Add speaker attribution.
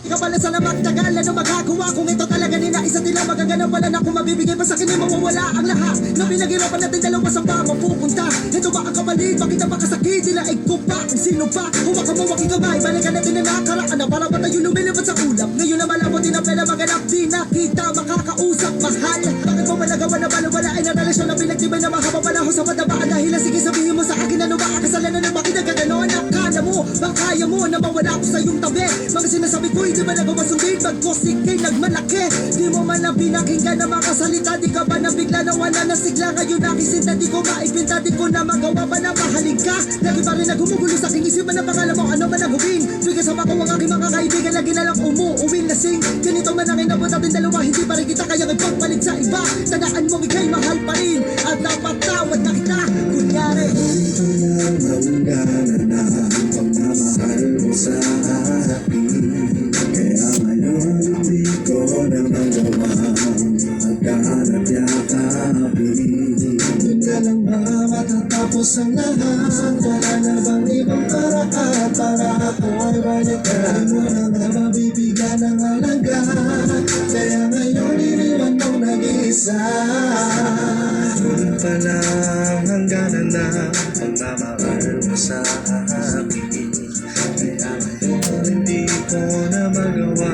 Speaker 1: Ikaw pala sana magtagal, ano magagawa kung ito talaga nila? Isa tila magaganap, wala na kung mabibigay pa sa akin, mawawala ang lahat na pinaghirapan natin, dalawa sa ba mapupunta? Ito ba ang kapalit? Bakit napakasakit? Dinaig ko pa kung sino ba? Huwag ka mo, aking kamay, balikan natin na nakaraan na para ba tayo lumilipad sa ulap? Ngayon na malabo, di na pwede maganap, di nakita, makakausap, mahal. Bakit mo malagawa na balawalain na relasyon na pinagtibay na mahaba panahon sa padabaan? Dahil sige sabihin mo sa akin, ano ba ang kasalanan na bakit nagkaganon? Akala mo, bang kaya mo na mawala ako sa iyong tabi? Mga sinasabi ko, hindi ba nagawa sundin? Bagkosik kay nagmalaki, di mo man lang pinakinggan na makasalita. Di ka ba nabigla na wala na sigla? Ngayon nakisinta, di ko maipinta, di ko na magawa pa na mahalin ka. Lagi pa rin nagumugulo sa aking isipan na pangalan mo, ano man ang hubing? Bigas sa ako ang aking mga kaibigan, lagi na lang umuuwing lasing. Ganito man ang inabot natin dalawa, hindi pa rin kita kaya ipagpalit sa iba. Tandaan mo ika'y mahal pa rin at napatawad na kita. Kunyari
Speaker 2: ito lang hangganan na ang pagmamahal mo sa akin. Kaya ngayon hindi ko na magawa magkahanap yakapin. Yun na lang ba matatapos ang lahat? Wala na bang ibang paraan para ako'y balikan? Di mo na nga mabibigyan ng halaga, kaya ngayon iniwan mong nag-iisa. Yun pala hangganan na pagmamahal mo sa akin. Kaya ngayon hindi ko na magawa